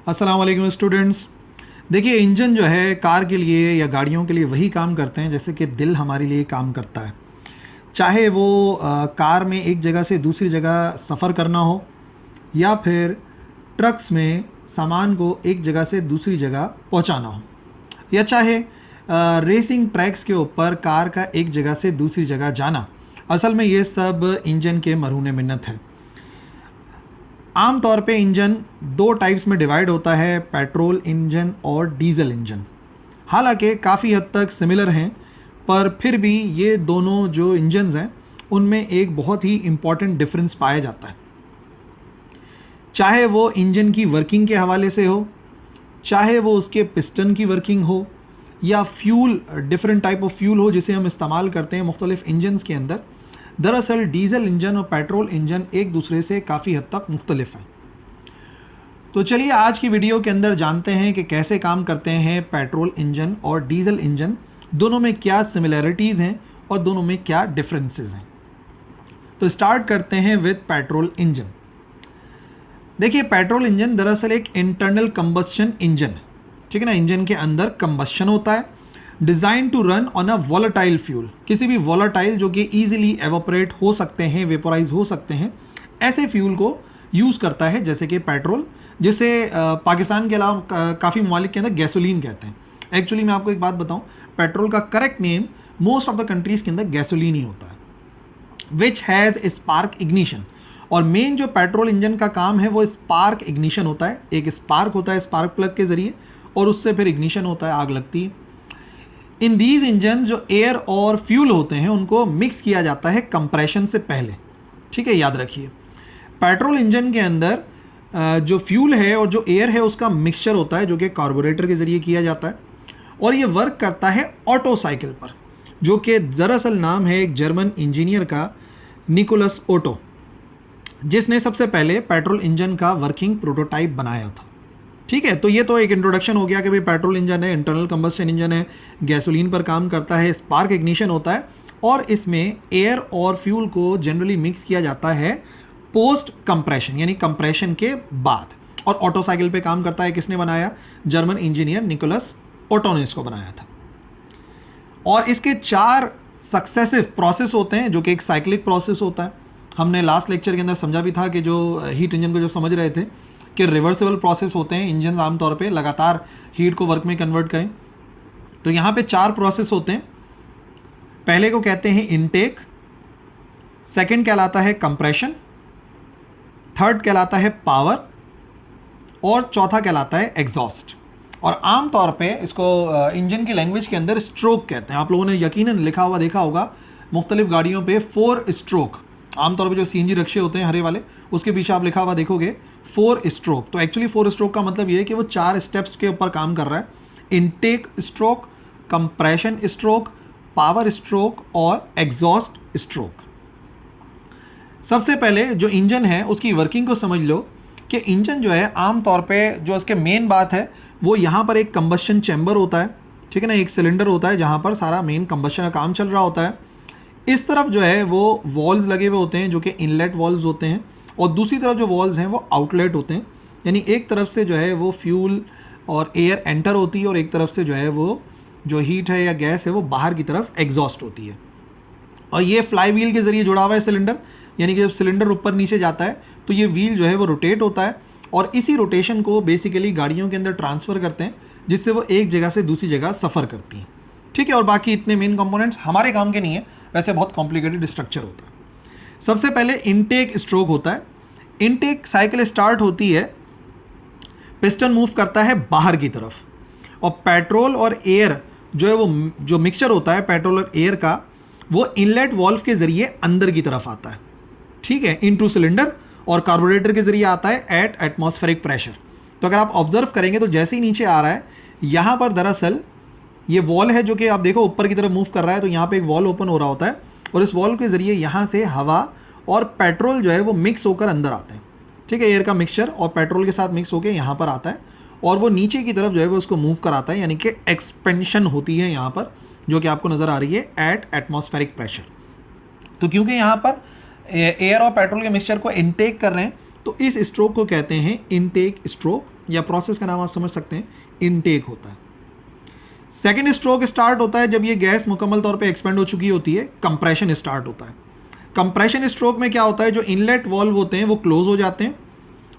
अस्सलाम वालेकुम स्टूडेंट्स। देखिए, इंजन जो है कार के लिए या गाड़ियों के लिए वही काम करते हैं जैसे कि दिल हमारे लिए काम करता है। चाहे वो कार में एक जगह से दूसरी जगह सफ़र करना हो या फिर ट्रक्स में सामान को एक जगह से दूसरी जगह पहुंचाना हो, या चाहे रेसिंग ट्रैक्स के ऊपर कार का एक जगह से दूसरी जगह जाना। असल में ये सब इंजन के मरहून मिन्नत है। आम तौर पे इंजन दो टाइप्स में डिवाइड होता है, पेट्रोल इंजन और डीजल इंजन। हालांकि काफ़ी हद तक सिमिलर हैं, पर फिर भी ये दोनों जो इंजन्स हैं उनमें एक बहुत ही इम्पॉर्टेंट डिफरेंस पाया जाता है। चाहे वो इंजन की वर्किंग के हवाले से हो, चाहे वो उसके पिस्टन की वर्किंग हो, या fuel, different type of fuel हो जिसे हम इस्तेमाल करते हैं मुख्तलिफ इंजन्स के अंदर। दरअसल डीजल इंजन और पेट्रोल इंजन एक दूसरे से काफ़ी हद तक मुख्तलिफ हैं। तो चलिए आज की वीडियो के अंदर जानते हैं कि कैसे काम करते हैं पेट्रोल इंजन और डीजल इंजन, दोनों में क्या सिमिलैरिटीज़ हैं और दोनों में क्या डिफरेंसेस हैं। तो स्टार्ट करते हैं विद पेट्रोल इंजन। देखिए, पेट्रोल इंजन दरअसल एक इंटरनल कंबस्शन इंजन, ठीक है ना। इंजन के अंदर कंबस्शन होता है, design to run on a volatile fuel. किसी भी वॉलेटाइल जो कि ईजिली एवोपरेट हो सकते हैं, वेपोराइज हो सकते हैं, ऐसे फ्यूल को यूज़ करता है, जैसे कि पेट्रोल, जिसे पाकिस्तान के अलावा काफ़ी ममालिक के अंदर गैसोलीन कहते हैं। एक्चुअली मैं आपको एक बात बताऊं, पेट्रोल का correct name most of the countries के अंदर गैसोलीन ही होता है, विच हैज़ स्पार्क इग्निशन। और मेन जो पेट्रोल इंजन का काम है वो स्पार्क इग्निशन होता है। एक स्पार्क होता है स्पार्क प्लग के ज़रिए, और उससे फिर इग्निशन होता है, आग लगती है। इन दीज इंजन जो एयर और फ्यूल होते हैं उनको मिक्स किया जाता है कंप्रेशन से पहले, ठीक है, याद रखिए। पेट्रोल इंजन के अंदर जो फ्यूल है और जो एयर है उसका मिक्सचर होता है, जो कि कार्बोरेटर के ज़रिए किया जाता है, और ये वर्क करता है ऑटो साइकिल पर, जो कि दरअसल नाम है एक जर्मन इंजीनियर का, निकोलस ओटो, जिसने सबसे पहले पेट्रोल इंजन का वर्किंग प्रोटोटाइप बनाया था। ठीक है, तो ये तो एक इंट्रोडक्शन हो गया कि भाई पेट्रोल इंजन है, इंटरनल कंबस्शन इंजन है, गैसोलीन पर काम करता है, स्पार्क इग्निशन होता है, और इसमें एयर और फ्यूल को जनरली मिक्स किया जाता है पोस्ट कंप्रेशन, यानी कंप्रेशन के बाद। और ऑटो साइकिल पे काम करता है, किसने बनाया? जर्मन इंजीनियर निकोलस ओटो ने इसको बनाया था। और इसके 4 सक्सेसिव प्रोसेस होते हैं, जो कि एक साइक्लिक प्रोसेस होता है। हमने लास्ट लेक्चर के अंदर समझा भी था कि जो हीट इंजन को जब समझ रहे थे कि रिवर्सिबल प्रोसेस होते हैं, इंजन आमतौर पे लगातार हीट को वर्क में कन्वर्ट करें। तो यहाँ पे 4 प्रोसेस होते हैं। पहले को कहते हैं इनटेक, सेकंड कहलाता है कंप्रेशन, थर्ड कहलाता है पावर, और चौथा कहलाता है एग्जॉस्ट। और आमतौर पे इसको इंजन की लैंग्वेज के अंदर स्ट्रोक कहते हैं। आप लोगों ने यकीनन लिखा हुआ देखा होगा मुख्तलिफ गाड़ियों पे 4 स्ट्रोक। आमतौर पे जो सीएनजी रिक्शे होते हैं हरे वाले, उसके पीछे आप लिखा हुआ देखोगे 4 स्ट्रोक। तो एक्चुअली 4 स्ट्रोक का मतलब ये है कि वो 4 स्टेप्स के ऊपर काम कर रहा है। Intake stroke, compression stroke, power stroke और एग्जॉस्ट स्ट्रोक। सबसे पहले जो इंजन है उसकी वर्किंग को समझ लो कि इंजन जो है आमतौर पे जो इसके मेन बात है वो यहाँ पर एक कंबस्शन चैम्बर होता है, ठीक है ना, एक सिलेंडर होता है जहाँ पर सारा मेन कंबस्शन का काम चल रहा होता है। इस तरफ जो है वो वॉल्स लगे हुए होते हैं, जो कि इनलेट वॉल्व्स होते हैं, और दूसरी तरफ जो वॉल्स हैं वो आउटलेट होते हैं। यानी एक तरफ से जो है वो फ्यूल और एयर एंटर होती है, और एक तरफ से जो है वो जो हीट है या गैस है वो बाहर की तरफ एग्जॉस्ट होती है। और ये फ्लाई व्हील के ज़रिए जुड़ा हुआ है सिलेंडर, यानी कि जब सिलेंडर ऊपर नीचे जाता है तो ये व्हील जो है वो रोटेट होता है, और इसी रोटेशन को बेसिकली गाड़ियों के अंदर ट्रांसफ़र करते हैं, जिससे वो एक जगह से दूसरी जगह सफ़र करती हैं। ठीक है, और बाकी इतने मेन कंपोनेंट्स हमारे काम के नहीं है, वैसे बहुत कॉम्प्लिकेटेड स्ट्रक्चर होता है। सबसे पहले इनटेक स्ट्रोक होता है। इनटेक साइकिल स्टार्ट होती है, पिस्टन मूव करता है बाहर की तरफ, और पेट्रोल और एयर जो है वो जो मिक्सचर होता है पेट्रोल और एयर का, वो इनलेट वॉल्व के ज़रिए अंदर की तरफ आता है, ठीक है, इनटू सिलेंडर, और कार्बोरेटर के ज़रिए आता है एट एटमॉस्फेरिक प्रेशर। तो अगर आप ऑब्जर्व करेंगे तो जैसे ही नीचे आ रहा है, यहाँ पर दरअसल ये वॉल है जो कि आप देखो ऊपर की तरफ मूव कर रहा है, तो यहाँ पे एक वॉल ओपन हो रहा होता है, और इस वॉल के ज़रिए यहाँ से हवा और पेट्रोल जो है वो मिक्स होकर अंदर आते हैं, ठीक है। एयर का मिक्सचर और पेट्रोल के साथ मिक्स होकर यहाँ पर आता है, और वो नीचे की तरफ जो है वो उसको मूव कराता है, यानी कि एक्सपेंशन होती है यहाँ पर, जो कि आपको नज़र आ रही है एट एटमॉस्फेरिक प्रेशर। तो क्योंकि यहाँ पर एयर और पेट्रोल के मिक्सचर को इनटेक कर रहे हैं, तो इस स्ट्रोक को कहते हैं इनटेक स्ट्रोक, या प्रोसेस का नाम आप समझ सकते हैं, इनटेक होता है। सेकेंड स्ट्रोक स्टार्ट होता है जब ये गैस मुकम्मल तौर पे एक्सपेंड हो चुकी होती है, कंप्रेशन स्टार्ट होता है। कंप्रेशन स्ट्रोक में क्या होता है, जो इनलेट वॉल्व होते हैं वो क्लोज हो जाते हैं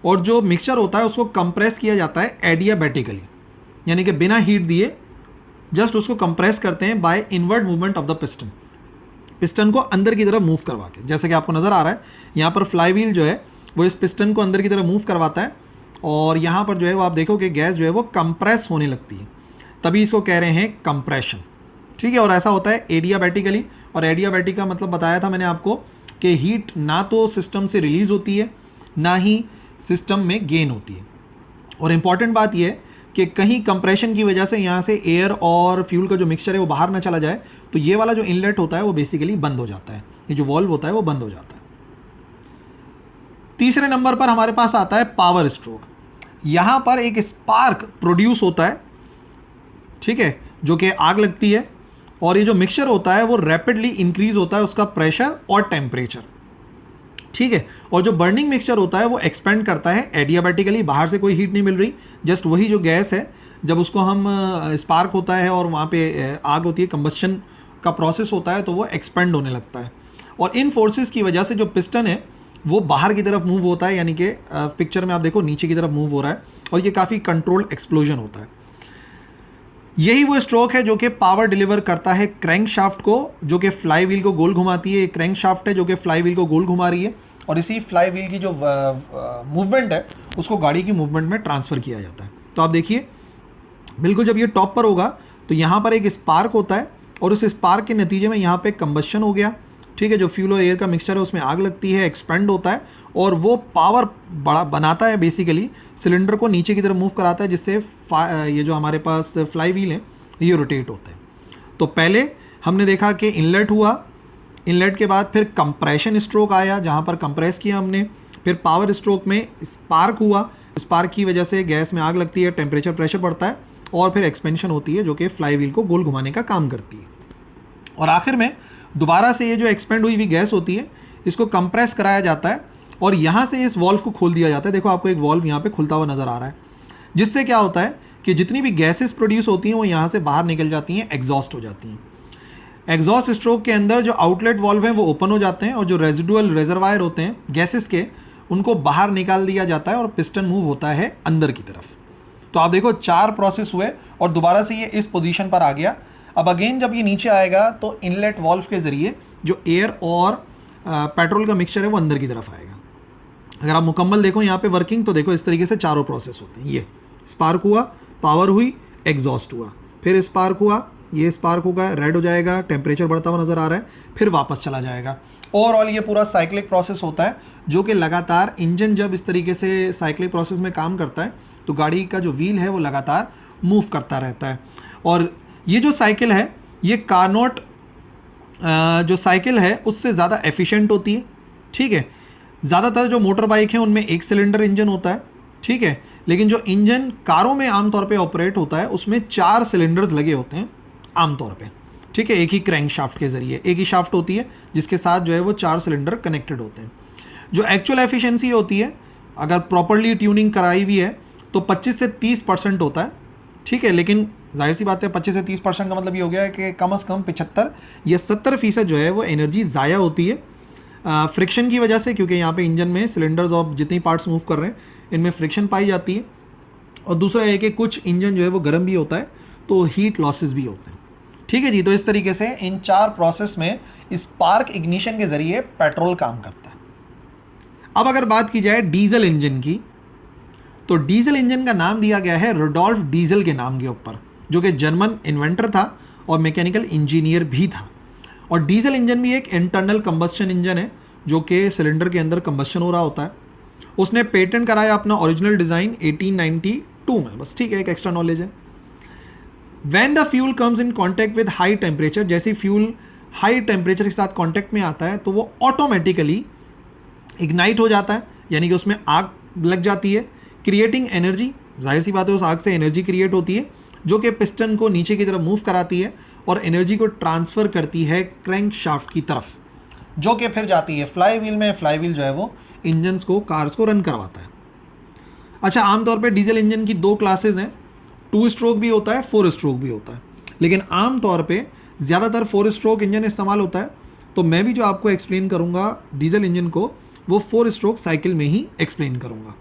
और जो मिक्सचर होता है उसको कंप्रेस किया जाता है एडियाबैटिकली, यानी कि बिना हीट दिए जस्ट उसको कंप्रेस करते हैं by inward movement of the piston, piston को अंदर की तरफ मूव करवा के। जैसे कि आपको नज़र आ रहा है यहाँ पर फ्लाई व्हील जो है वो इस पिस्टन को अंदर की तरफ मूव करवाता है और यहाँ पर जो है वो आप देखो कि गैस जो है वो कंप्रेस होने लगती है, तभी इसको कह रहे हैं कंप्रेशन। ठीक है, और ऐसा होता है एडियाबैटिकली, और एडियाबैटिक का मतलब बताया था मैंने आपको कि हीट ना तो सिस्टम से रिलीज होती है ना ही सिस्टम में गेन होती है। और इम्पॉर्टेंट बात यह है कि कहीं कंप्रेशन की वजह से यहाँ से एयर और फ्यूल का जो मिक्सचर है वो बाहर ना चला जाए, तो ये वाला जो इनलेट होता है वो बेसिकली बंद हो जाता है, ये जो वॉल्व होता है वो बंद हो जाता है। तीसरे नंबर पर हमारे पास आता है पावर स्ट्रोक। यहाँ पर एक स्पार्क प्रोड्यूस होता है, ठीक है, जो कि आग लगती है और ये जो मिक्सचर होता है वो रैपिडली इंक्रीज होता है उसका प्रेशर और टेम्परेचर। ठीक है, और जो बर्निंग मिक्सचर होता है वो एक्सपेंड करता है एडियाबैटिकली, बाहर से कोई हीट नहीं मिल रही, जस्ट वही जो गैस है जब उसको हम स्पार्क होता है और वहाँ पे आग होती है, कंबस्शन का प्रोसेस होता है, तो वो एक्सपेंड होने लगता है और इन फोर्सेस की वजह से जो पिस्टन है वो बाहर की तरफ मूव होता है, यानी कि पिक्चर में आप देखो नीचे की तरफ मूव हो रहा है और ये काफ़ी कंट्रोल्ड एक्सप्लोजन होता है। यही वो स्ट्रोक है जो कि पावर डिलीवर करता है क्रैंक शाफ्ट को, जो कि फ्लाई व्हील को गोल घुमाती है। क्रैंक शाफ्ट है जो कि फ्लाई व्हील को गोल घुमा रही है और इसी फ्लाई व्हील की जो मूवमेंट है उसको गाड़ी की मूवमेंट में ट्रांसफ़र किया जाता है। तो आप देखिए बिल्कुल जब ये टॉप पर होगा तो यहाँ पर एक स्पार्क होता है और उस स्पार्क के नतीजे में यहाँ पे कंबस्शन हो गया। ठीक है, जो फ्यूल और एयर का मिक्सचर है उसमें आग लगती है, एक्सपेंड होता है और वो पावर बड़ा बनाता है, बेसिकली सिलेंडर को नीचे की तरफ मूव कराता है, जिससे ये जो हमारे पास फ्लाई व्हील है ये रोटेट होते हैं। तो पहले हमने देखा कि इनलेट हुआ, इनलेट के बाद फिर कंप्रेशन स्ट्रोक आया जहाँ पर कंप्रेस किया हमने, फिर पावर स्ट्रोक में स्पार्क हुआ, स्पार्क की वजह से गैस में आग लगती है, टेम्परेचर प्रेशर बढ़ता है और फिर एक्सपेंशन होती है जो कि फ्लाई व्हील को गोल घुमाने का काम करती है। और आखिर में दोबारा से ये जो एक्सपेंड हुई हुई गैस होती है इसको कंप्रेस कराया जाता है और यहाँ से इस वॉल्व को खोल दिया जाता है। देखो आपको एक वॉल्व यहाँ पे खुलता हुआ नज़र आ रहा है, जिससे क्या होता है कि जितनी भी गैसेस प्रोड्यूस होती हैं वो यहाँ से बाहर निकल जाती हैं, एग्जॉस्ट हो जाती हैं। एग्जॉस्ट स्ट्रोक के अंदर जो आउटलेट वॉल्व हैं वो ओपन हो जाते हैं और जो रेजिडुअल रिजर्वायर होते हैं गैसेस के उनको बाहर निकाल दिया जाता है और पिस्टन मूव होता है अंदर की तरफ। तो आप देखो 4 प्रोसेस हुए और दोबारा से ये इस पोजीशन पर आ गया। अब अगेन जब ये नीचे आएगा तो इनलेट वॉल्व के ज़रिए जो एयर और पेट्रोल का मिक्सचर है वो अंदर की तरफ आएगा। अगर आप मुकम्मल देखो यहाँ पे वर्किंग तो देखो इस तरीके से चारों प्रोसेस होते हैं। ये स्पार्क हुआ, पावर हुई, एग्जॉस्ट हुआ, फिर स्पार्क हुआ, ये स्पार्क होगा, रेड हो जाएगा, टेम्परेचर बढ़ता हुआ नज़र आ रहा है, फिर वापस चला जाएगा। ओवरऑल ये पूरा साइक्लिक प्रोसेस होता है जो कि लगातार इंजन जब इस तरीके से साइक्लिक प्रोसेस में काम करता है तो गाड़ी का जो व्हील है वो लगातार मूव करता रहता है। और ये जो साइकिल है ये कार्नोट जो साइकिल है उससे ज़्यादा एफिशिएंट होती है। ठीक है, ज़्यादातर जो मोटर बाइक हैं उनमें एक सिलेंडर इंजन होता है, ठीक है, लेकिन जो इंजन कारों में आमतौर पे ऑपरेट होता है उसमें 4 सिलेंडर्स लगे होते हैं आमतौर पे। ठीक है, एक ही क्रैंक शाफ्ट के ज़रिए, एक ही शाफ्ट होती है जिसके साथ जो है वो 4 सिलेंडर कनेक्टेड होते हैं। जो एक्चुअल एफिशिएंसी होती है अगर प्रॉपरली ट्यूनिंग कराई हुई है तो 25 से 30% होता है। ठीक है, लेकिन जाहिर सी बात है 25 से 30% का मतलब ये हो गया है कि कम से कम 75 या 70% जो है वो एनर्जी ज़ाया होती है फ्रिक्शन की वजह से, क्योंकि यहाँ पे इंजन में सिलेंडर्स और जितनी पार्ट्स मूव कर रहे हैं इनमें फ्रिक्शन पाई जाती है। और दूसरा है कि कुछ इंजन जो है वो गर्म भी होता है तो हीट लॉसेस भी होते हैं। ठीक है जी, तो इस तरीके से इन 4 प्रोसेस में स्पार्क इग्निशन के ज़रिए पेट्रोल काम करता है। अब अगर बात की जाए डीजल इंजन की तो डीजल इंजन का नाम दिया गया है रुडोल्फ डीजल के नाम के ऊपर, जो कि जर्मन इन्वेंटर था और मैकेनिकल इंजीनियर भी था। और डीजल इंजन भी एक इंटरनल कंबस्शन इंजन है जो कि सिलेंडर के अंदर कंबस्शन हो रहा होता है। उसने पेटेंट कराया अपना ओरिजिनल डिज़ाइन 1892 में, बस ठीक है, एक एक्स्ट्रा नॉलेज है। When the fuel comes in contact with high temperature, जैसे फ्यूल हाई टेम्परेचर के साथ कॉन्टैक्ट में आता है तो वो ऑटोमेटिकली इग्नाइट हो जाता है, यानी कि उसमें आग लग जाती है, क्रिएटिंग एनर्जी। जाहिर सी बात है उस आग से एनर्जी क्रिएट होती है जो कि पिस्टन को नीचे की तरफ मूव कराती है और एनर्जी को ट्रांसफ़र करती है क्रैंक शाफ्ट की तरफ, जो कि फिर जाती है फ्लाई व्हील में। फ्लाई व्हील जो है वो इंजन्स को, कार्स को रन करवाता है। अच्छा, आमतौर पे डीजल इंजन की दो क्लासेस हैं, 2 स्ट्रोक भी होता है, 4 स्ट्रोक भी होता है, लेकिन आमतौर पे ज़्यादातर 4 स्ट्रोक इंजन इस्तेमाल होता है। तो मैं भी जो आपको एक्सप्लेन करूँगा डीजल इंजन को, वो 4 स्ट्रोक साइकिल में ही एक्सप्लेन करूँगा।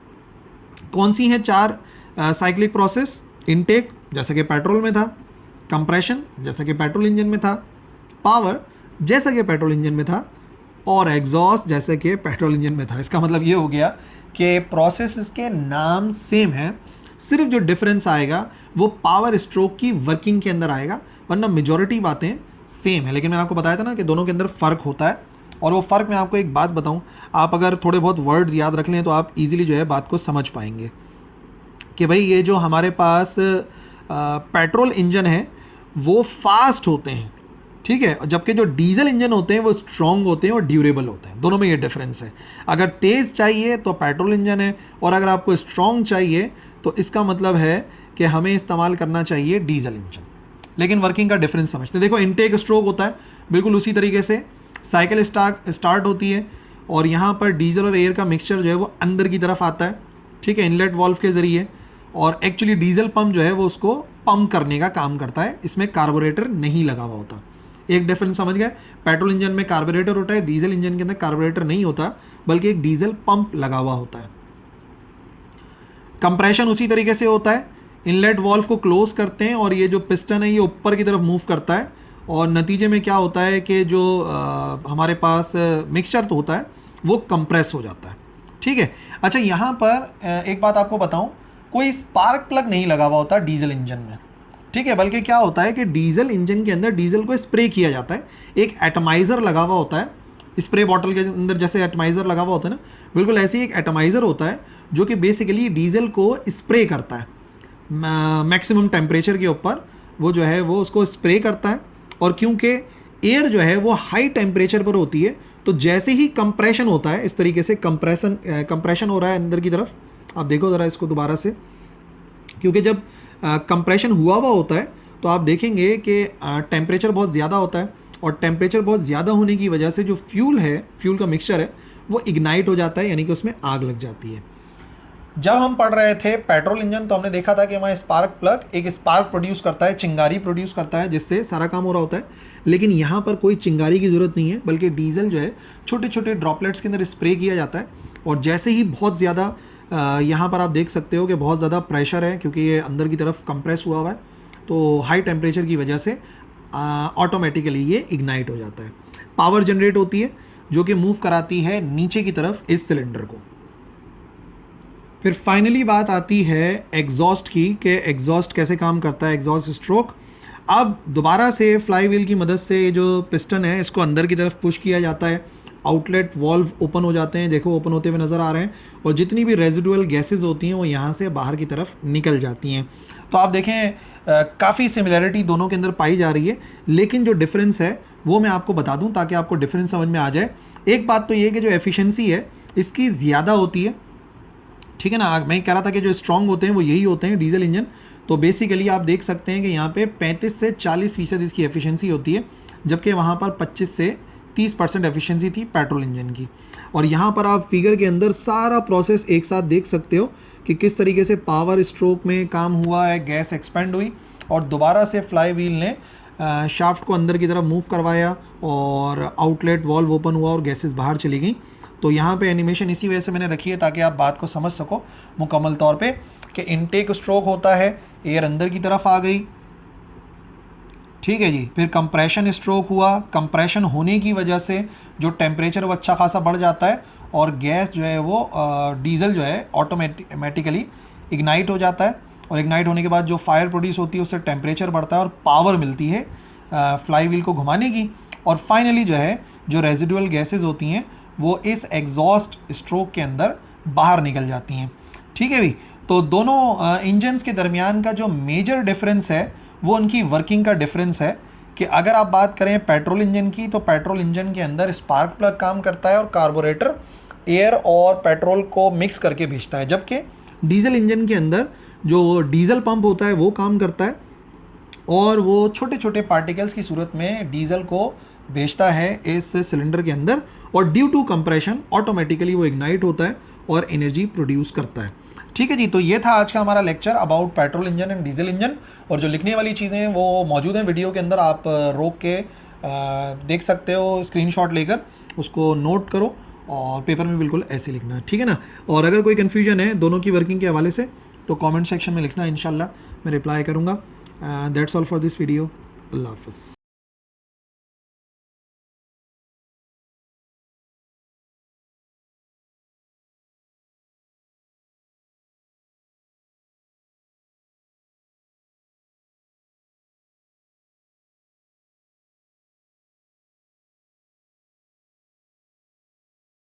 कौन सी हैं 4 साइक्लिक प्रोसेस? इनटेक जैसा कि पेट्रोल में था, कंप्रेशन जैसा कि पेट्रोल इंजन में था, पावर जैसा कि पेट्रोल इंजन में था, और एग्जॉस्ट जैसे कि पेट्रोल इंजन में था। इसका मतलब ये हो गया कि प्रोसेस के नाम सेम है, सिर्फ जो डिफरेंस आएगा वो पावर स्ट्रोक की वर्किंग के अंदर आएगा, वरना मेजॉरिटी बातें सेम है। लेकिन मैंने आपको बताया था ना कि दोनों के अंदर फ़र्क होता है, और वो फ़र्क मैं आपको एक बात बताऊं, आप अगर थोड़े बहुत वर्ड्स याद रख लें तो आप इजीली जो है बात को समझ पाएंगे कि भाई ये जो हमारे पास पेट्रोल इंजन है वो फास्ट होते हैं, ठीक है, जबकि जो डीजल इंजन होते हैं वो स्ट्रॉन्ग होते हैं और ड्यूरेबल होते हैं। दोनों में ये डिफरेंस है। अगर तेज़ चाहिए तो पेट्रोल इंजन है, और अगर आपको स्ट्रॉन्ग चाहिए तो इसका मतलब है कि हमें इस्तेमाल करना चाहिए डीजल इंजन। लेकिन वर्किंग का डिफरेंस समझते हैं। देखो, इनटेक स्ट्रोक होता है बिल्कुल उसी तरीके से, साइकिल स्टार्ट होती है और यहाँ पर डीजल और एयर का मिक्सचर जो है वो अंदर की तरफ आता है, ठीक है, इनलेट वाल्व के ज़रिए, और एक्चुअली डीजल पंप जो है वो उसको पंप करने का काम करता है, इसमें कार्बोरेटर नहीं लगा हुआ होता। एक डिफरेंस समझ गए? पेट्रोल इंजन में कार्बोरेटर होता है, डीजल इंजन के अंदर कार्बोरेटर नहीं होता, बल्कि एक डीजल पंप लगा हुआ होता है। कंप्रेशन उसी तरीके से होता है, इनलेट वाल्व को क्लोज करते हैं और ये जो पिस्टन है ये ऊपर की तरफ मूव करता है, और नतीजे में क्या होता है कि जो हमारे पास मिक्सचर तो होता है वो कंप्रेस हो जाता है, ठीक है। अच्छा, यहाँ पर एक बात आपको बताऊँ, कोई स्पार्क प्लग नहीं लगा हुआ होता डीजल इंजन में, ठीक है, बल्कि क्या होता है कि डीजल इंजन के अंदर डीजल को स्प्रे किया जाता है, एक एटमाइज़र लगा हुआ होता है, स्प्रे बॉटल के अंदर जैसे एटमाइज़र लगा हुआ होता है ना, बिल्कुल ऐसे ही एक एटमाइज़र होता है जो कि बेसिकली डीजल को स्प्रे करता है मैक्सिमम टेम्परेचर के ऊपर, वो जो है वो उसको स्प्रे करता है। और क्योंकि एयर जो है वो हाई टेम्परेचर पर होती है, तो जैसे ही कंप्रेशन होता है, इस तरीके से कंप्रेशन हो रहा है अंदर की तरफ, आप देखो ज़रा इसको दोबारा से, क्योंकि जब कंप्रेशन हुआ होता है तो आप देखेंगे कि टेम्परेचर बहुत ज़्यादा होता है, और टेम्परेचर बहुत ज़्यादा होने की वजह से जो फ्यूल का मिक्सचर है वो इग्नाइट हो जाता है, यानी कि उसमें आग लग जाती है। जब हम पढ़ रहे थे पेट्रोल इंजन तो हमने देखा था कि वहाँ स्पार्क प्लग एक स्पार्क प्रोड्यूस करता है, चिंगारी प्रोड्यूस करता है, जिससे सारा काम हो रहा होता है। लेकिन यहाँ पर कोई चिंगारी की ज़रूरत नहीं है, बल्कि डीजल जो है छोटे छोटे ड्रॉपलेट्स के अंदर स्प्रे किया जाता है, और जैसे ही बहुत ज़्यादा यहाँ पर आप देख सकते हो कि बहुत ज़्यादा प्रेशर है, क्योंकि ये अंदर की तरफ कंप्रेस हुआ हुआ है, तो हाई टेम्परेचर की वजह से ऑटोमेटिकली ये इग्नाइट हो जाता है। पावर जनरेट होती है जो कि मूव कराती है नीचे की तरफ इस सिलेंडर को। फिर फाइनली बात आती है एग्जॉस्ट की, कि एग्जॉस्ट कैसे काम करता है, एग्जॉस्ट स्ट्रोक। अब दोबारा से फ्लाई व्हील की मदद से जो पिस्टन है इसको अंदर की तरफ पुश किया जाता है, आउटलेट वॉल्व ओपन हो जाते हैं, देखो ओपन होते हुए नज़र आ रहे हैं, और जितनी भी रेजिडुअल गैसेज होती हैं वो यहाँ से बाहर की तरफ निकल जाती हैं। तो आप देखें काफ़ी सिमिलरिटी दोनों के अंदर पाई जा रही है, लेकिन जो डिफरेंस है वो मैं आपको बता दूं ताकि आपको डिफरेंस समझ में आ जाए। एक बात तो ये कि जो एफिशिएंसी है इसकी ज़्यादा होती है, ठीक है ना। मैं कह रहा था कि जो स्ट्रॉन्ग होते हैं वो यही होते हैं डीजल इंजन, तो बेसिकली आप देख सकते हैं कि यहाँ पे 35 से 40% इसकी एफिशिएंसी होती है, जबकि वहाँ पर 25 से 30% एफिशिएंसी थी पेट्रोल इंजन की। और यहाँ पर आप फिगर के अंदर सारा प्रोसेस एक साथ देख सकते हो कि किस तरीके से पावर स्ट्रोक में काम हुआ है, गैस एक्सपेंड हुई और दोबारा से फ्लाई व्हील ने शाफ्ट को अंदर की तरफ मूव करवाया और आउटलेट वॉल्व ओपन हुआ और गैसेस बाहर चली गई। तो यहाँ पे एनिमेशन इसी वजह से मैंने रखी है ताकि आप बात को समझ सको मुकम्मल तौर पे कि इनटेक स्ट्रोक होता है, एयर अंदर की तरफ आ गई, ठीक है जी। फिर कंप्रेशन स्ट्रोक हुआ, कंप्रेशन होने की वजह से जो टेम्परेचर वो अच्छा खासा बढ़ जाता है और गैस जो है वो डीजल जो है ऑटोमेटिकली इग्नाइट हो जाता है, और इग्नाइट होने के बाद जो फायर प्रोड्यूस होती है उससे टेम्परेचर बढ़ता है और पावर मिलती है फ्लाई व्हील को घुमाने की। और फाइनली जो है जो रेजिडुअल गैसेज होती हैं वो इस एग्जॉस्ट स्ट्रोक के अंदर बाहर निकल जाती हैं, ठीक है भी। तो दोनों इंजन्स के दरमियान का जो मेजर डिफरेंस है वो उनकी वर्किंग का डिफरेंस है कि अगर आप बात करें पेट्रोल इंजन की तो पेट्रोल इंजन के अंदर स्पार्क प्लग काम करता है और कार्बोरेटर एयर और पेट्रोल को मिक्स करके भेजता है, जबकि डीजल इंजन के अंदर जो डीजल पंप होता है वो काम करता है और वो छोटे छोटे पार्टिकल्स की सूरत में डीजल को भेजता है इस सिलेंडर के अंदर, और ड्यू टू कंप्रेशन ऑटोमेटिकली वो इग्नाइट होता है और एनर्जी प्रोड्यूस करता है। ठीक है जी, तो ये था आज का हमारा lecture about petrol engine and diesel engine. और जो लिखने वाली चीज़ें हैं वो मौजूद हैं वीडियो के अंदर, आप रोक के देख सकते हो, स्क्रीनशॉट लेकर उसको नोट करो और पेपर में बिल्कुल ऐसे लिखना है, ठीक है ना। और अगर कोई कन्फ्यूजन है दोनों की वर्किंग के हवाले से तो कमेंट सेक्शन में लिखना, इंशाल्लाह मैं रिप्लाई करूँगा। That's all for this video. अल्लाह हाफ़िज़।